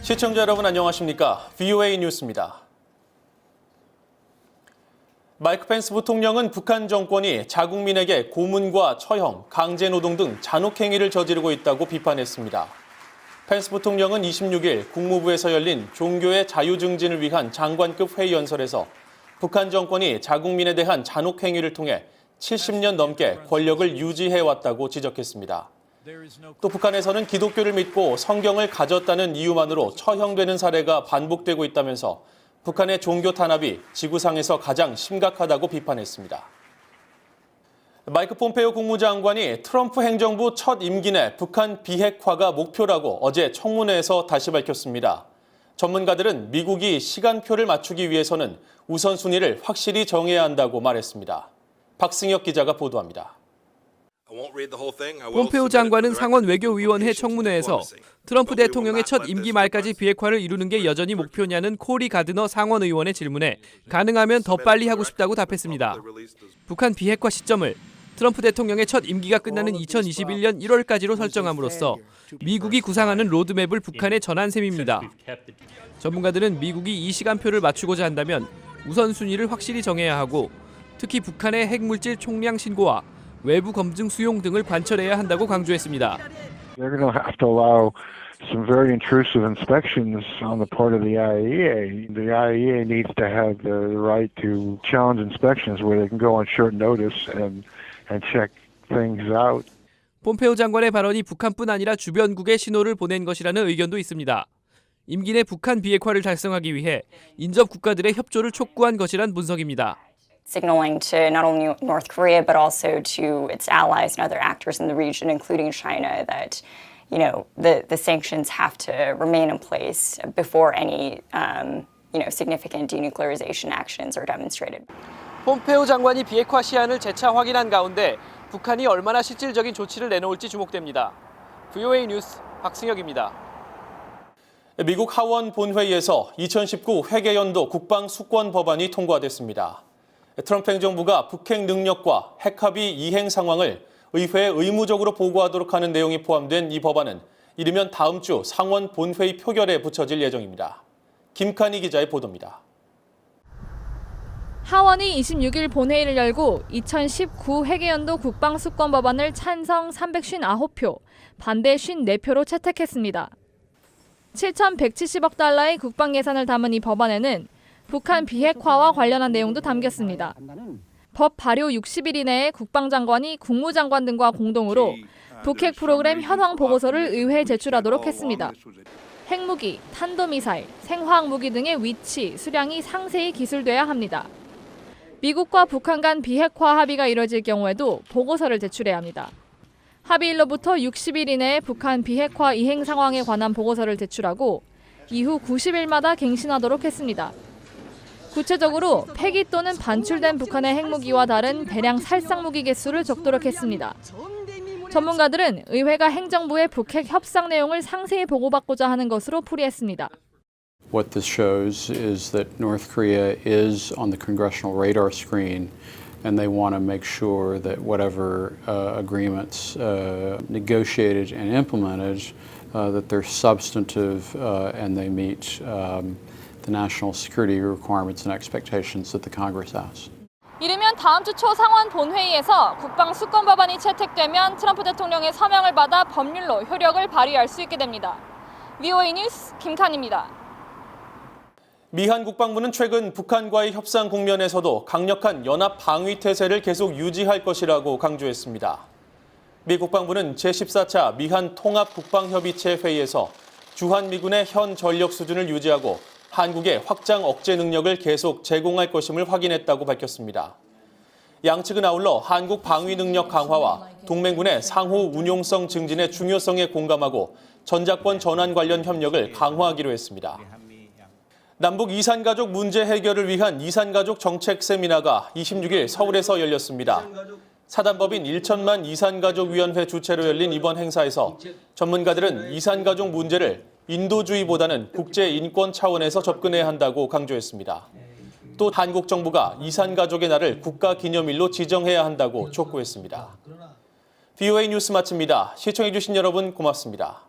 시청자 여러분 안녕하십니까? VOA 뉴스입니다. 마이크 펜스 부통령은 북한 정권이 자국민에게 고문과 처형, 강제노동 등 잔혹행위를 저지르고 있다고 비판했습니다. 펜스 부통령은 26일 국무부에서 열린 종교의 자유 증진을 위한 장관급 회의 연설에서 북한 정권이 자국민에 대한 잔혹행위를 통해 70년 넘게 권력을 유지해왔다고 지적했습니다. 또 북한에서는 기독교를 믿고 성경을 가졌다는 이유만으로 처형되는 사례가 반복되고 있다면서 북한의 종교 탄압이 지구상에서 가장 심각하다고 비판했습니다. 마이크 폼페이오 국무장관이 트럼프 행정부 첫 임기 내 북한 비핵화가 목표라고 어제 청문회에서 다시 밝혔습니다. 전문가들은 미국이 시간표를 맞추기 위해서는 우선순위를 확실히 정해야 한다고 말했습니다. 박승혁 기자가 보도합니다. 폼페이오 장관은 상원 외교위원회 청문회에서 트럼프 대통령의 첫 임기 말까지 비핵화를 이루는 게 여전히 목표냐는 코리 가드너 상원 의원의 질문에 가능하면 더 빨리 하고 싶다고 답했습니다. 북한 비핵화 시점을 트럼프 대통령의 첫 임기가 끝나는 2021년 1월까지로 설정함으로써 미국이 구상하는 로드맵을 북한에 전한 셈입니다. 전문가들은 미국이 이 시간표를 맞추고자 한다면 우선순위를 확실히 정해야 하고 특히 북한의 핵물질 총량 신고와 외부 검증 수용 등을 관철해야 한다고 강조했습니다. They're going to have to allow some very intrusive inspections on the part of the IAEA. The IAEA needs to have the right to challenge inspections where they can go on short notice and check things out. 폼페이오 장관의 발언이 북한뿐 아니라 주변국에 신호를 보낸 것이라는 의견도 있습니다. 임기 내 북한 비핵화를 달성하기 위해 인접 국가들의 협조를 촉구한 것이란 분석입니다. Signaling to not only North Korea but also to its allies and other actors in the region, including China, that the sanctions have to remain in place before any significant denuclearization actions are demonstrated. 폼페이오 장관이 비핵화 시한을 재차 확인한 가운데 북한이 얼마나 실질적인 조치를 내놓을지 주목됩니다. VOA 뉴스 박승혁입니다. 미국 하원 본회의에서 2019 회계연도 국방수권 법안이 통과됐습니다. 트럼프 행정부가 북핵 능력과 핵합의 이행 상황을 의회에 의무적으로 보고하도록 하는 내용이 포함된 이 법안은 이르면 다음 주 상원 본회의 표결에 붙여질 예정입니다. 김칸희 기자의 보도입니다. 하원이 26일 본회의를 열고 2019 회계연도 국방수권 법안을 찬성 359표, 반대 54표로 채택했습니다. 7,170억 달러의 국방 예산을 담은 이 법안에는 북한 비핵화와 관련한 내용도 담겼습니다. 법 발효 60일 이내에 국방장관이 국무장관 등과 공동으로 북핵 프로그램 현황 보고서를 의회에 제출하도록 했습니다. 핵무기, 탄도미사일, 생화학무기 등의 위치, 수량이 상세히 기술돼야 합니다. 미국과 북한 간 비핵화 합의가 이뤄질 경우에도 보고서를 제출해야 합니다. 합의일로부터 60일 이내에 북한 비핵화 이행 상황에 관한 보고서를 제출하고 이후 90일마다 갱신하도록 했습니다. 구체적으로 폐기 또는 반출된 북한의 핵무기와 다른 대량 살상무기 개수를 적도록 했습니다. 전문가들은 의회가 행정부의 북핵 협상 내용을 상세히 보고받고자 하는 것으로 풀이했습니다. What this shows is that North Korea is on the congressional radar screen and they want to make sure that whatever agreements negotiated and implemented that they're substantive and they meet the national security requirements and expectations that the Congress has. 이르면 다음 주 초 상원 본회의에서 국방 수권 법안이 채택되면 트럼프 대통령의 서명을 받아 법률로 효력을 발휘할 수 있게 됩니다. VOA 뉴스 김칸입니다. 미한 국방부는 최근 북한과의 협상 국면에서도 강력한 연합 방위 태세를 계속 유지할 것이라고 강조했습니다. 미 국방부는 제14차 미한 통합국방협의체 회의에서 주한미군의 현 전력 수준을 유지하고 한국의 확장 억제 능력을 계속 제공할 것임을 확인했다고 밝혔습니다. 양측은 아울러 한국 방위 능력 강화와 동맹군의 상호 운용성 증진의 중요성에 공감하고 전작권 전환 관련 협력을 강화하기로 했습니다. 남북 이산가족 문제 해결을 위한 이산가족 정책 세미나가 26일 서울에서 열렸습니다. 사단법인 1천만 이산가족위원회 주최로 열린 이번 행사에서 전문가들은 이산가족 문제를 인도주의보다는 국제인권 차원에서 접근해야 한다고 강조했습니다. 또 한국 정부가 이산가족의 날을 국가기념일로 지정해야 한다고 촉구했습니다. VOA 뉴스 마칩니다. 시청해주신 여러분 고맙습니다.